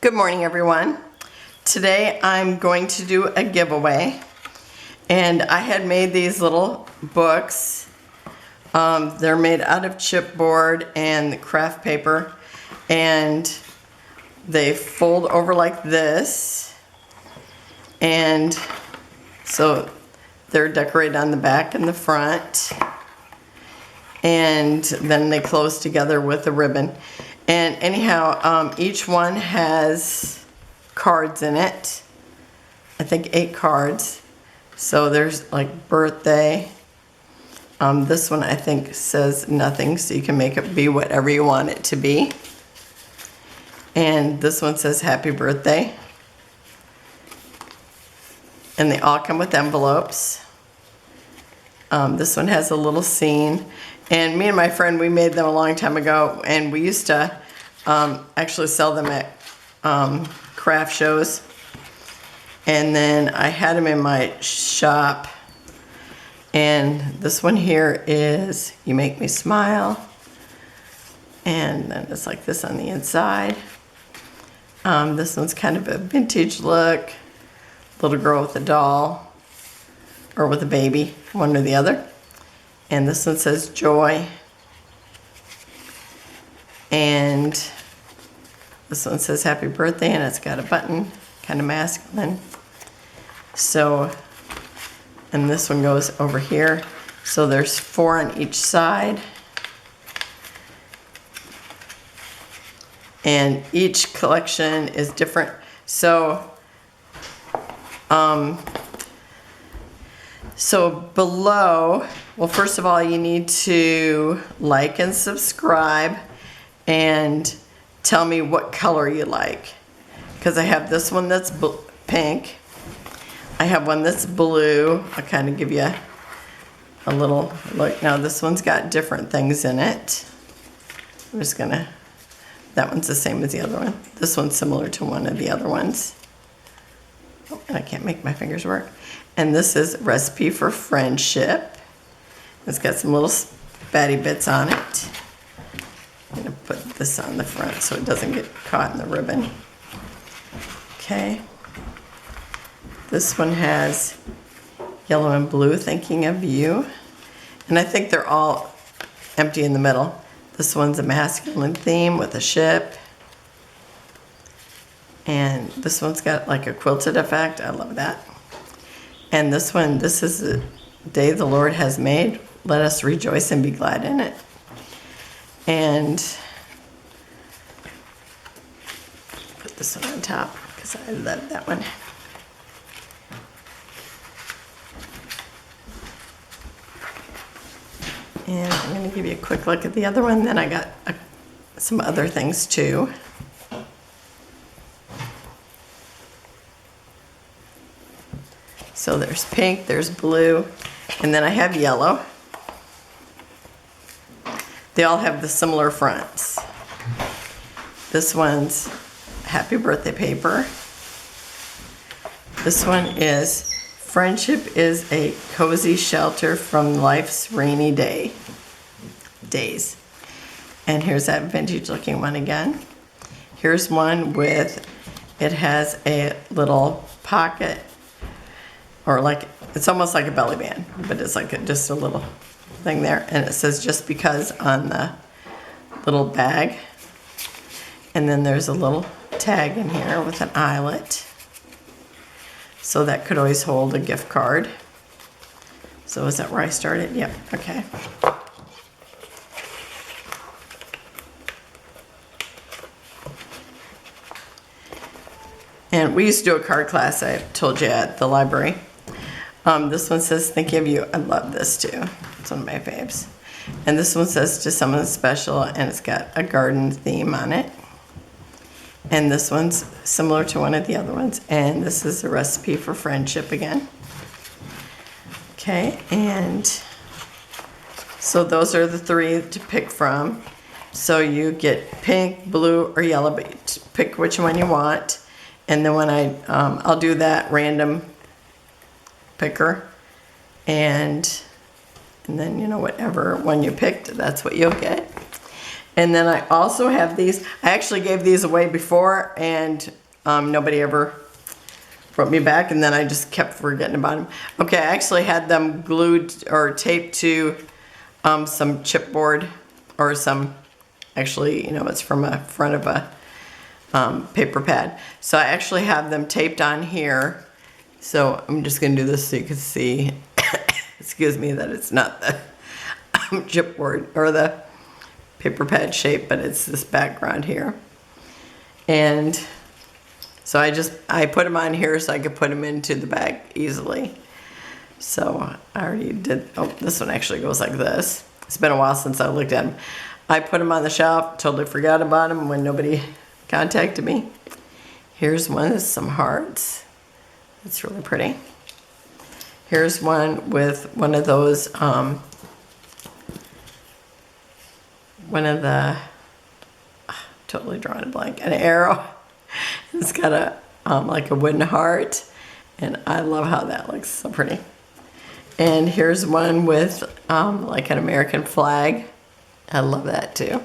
Good morning, everyone. Today I'm going to do a giveaway, and I had made these little books. They're made out of chipboard and craft paper, and they fold over like this, and so they're decorated on the back and the front, and then they close together with a ribbon. And anyhow, each one has cards in it. I think 8 cards. So there's like birthday. This one I think says nothing, so you can make it be whatever you want it to be. And this one says happy birthday. And they all come with envelopes. This one has a little scene. And me and my friend, we made them a long time ago, and we used to actually sell them at craft shows. And then I had them in my shop. And this one here is You Make Me Smile. And then it's like this on the inside. This one's kind of a vintage look. Little girl with a doll, or with a baby, one or the other. And this one says joy. And this one says happy birthday, and it's got a button, kind of masculine. So, and this one goes over here. So there's 4 on each side. And each collection is different. So, below, well, first of all, you need to like and subscribe and tell me what color you like. Because I have this one that's pink. I have one that's blue. I'll kind of give you a little look. Now this one's got different things in it. I'm just gonna, that one's the same as the other one. This one's similar to one of the other ones. Oh, and I can't make my fingers work. And this is Recipe for Friendship. It's got some little batty bits on it. I'm gonna put this on the front so it doesn't get caught in the ribbon. Okay. This one has yellow and blue, thinking of you. And I think they're all empty in the middle. This one's a masculine theme with a ship. And this one's got like a quilted effect. I love that. And this one, this is the day the Lord has made. Let us rejoice and be glad in it. And put this one on top because I love that one. And I'm going to give you a quick look at the other one. Then I got some other things too. So there's pink, there's blue, and then I have yellow. They all have the similar fronts. This one's happy birthday paper. This one is friendship is a cozy shelter from life's rainy days. And here's that vintage looking one again. Here's one with, it has a little pocket, or like, it's almost like a belly band, but it's like just a little thing there. And it says just because on the little bag. And then there's a little tag in here with an eyelet. So that could always hold a gift card. So is that where I started? Yep, okay. And we used to do a card class, I told you, at the library. This one says, thank you of you. I love this too. It's one of my faves. And this one says, to someone special, and it's got a garden theme on it. And this one's similar to one of the other ones. And this is a recipe for friendship again. Okay, and so those are the 3 to pick from. So you get pink, blue, or yellow, but pick which one you want. And then when I'll do that random picker, and then, you know, whatever one you picked, that's what you'll get. And then I also have these. I actually gave these away before, and nobody ever wrote me back, and then I just kept forgetting about them. Okay, I actually had them glued or taped to some chipboard or some, actually, you know, it's from a front of a paper pad. So I actually have them taped on here. So I'm just going to do this so you can see, excuse me, that it's not the chipboard or the paper pad shape, but it's this background here. And so I put them on here so I could put them into the bag easily. So I already did, oh, this one actually goes like this. It's been a while since I looked at them. I put them on the shelf, totally forgot about them when nobody contacted me. Here's one with some hearts. It's really pretty. Here's one with one of those, totally drawing a blank, an arrow. It's got a like a wooden heart, and I love how that looks, so pretty. And here's one with like an American flag. I love that too.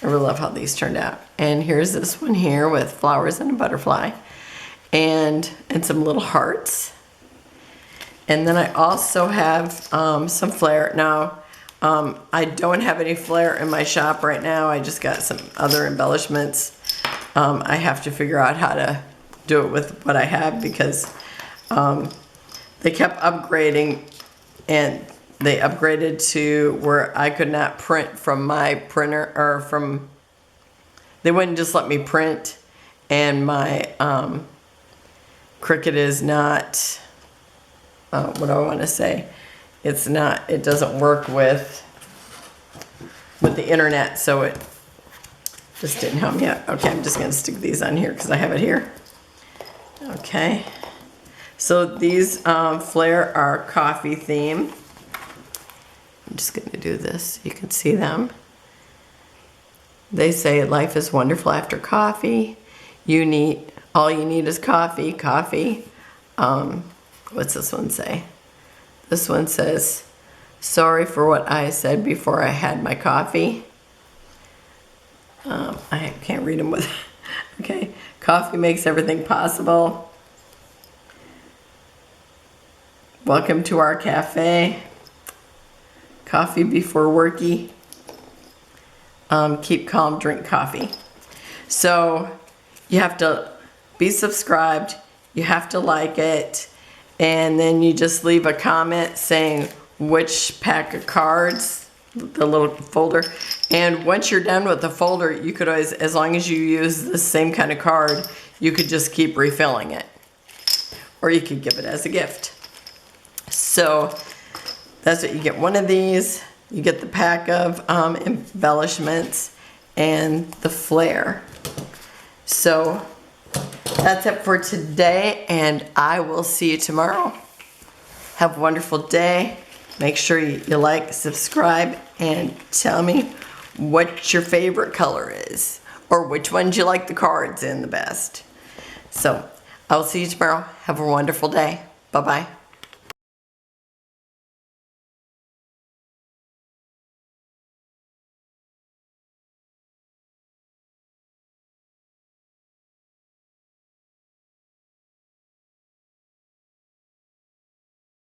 I really love how these turned out. And here's this one here with flowers and a butterfly, and some little hearts. And then I also have some flair. Now, I don't have any flair in my shop right now. I just got some other embellishments. I have to figure out how to do it with what I have, because they kept upgrading, and they upgraded to where I could not print from my printer, or from, they wouldn't just let me print, and my Cricut is not, what do I want to say? It's not, it doesn't work with the internet, so it just didn't help me out. Okay, I'm just going to stick these on here because I have it here. Okay. So these Flair are coffee theme. I'm just going to do this so you can see them. They say life is wonderful after coffee. All you need is coffee. Coffee. What's this one say? This one says, sorry for what I said before I had my coffee. I can't read them with, okay. Coffee makes everything possible. Welcome to our cafe. Coffee before worky. Keep calm, drink coffee. So you have to be subscribed. You have to like it. And then you just leave a comment saying which pack of cards, the little folder. And once you're done with the folder, you could always, as long as you use the same kind of card, you could just keep refilling it. Or you could give it as a gift. So that's what you get. One of these, you get the pack of embellishments and the Flair. So that's it for today, and I will see you tomorrow. Have a wonderful day. Make sure you like, subscribe, and tell me what your favorite color is, or which ones you like the cards in the best. So I'll see you tomorrow. Have a wonderful day. Bye-bye.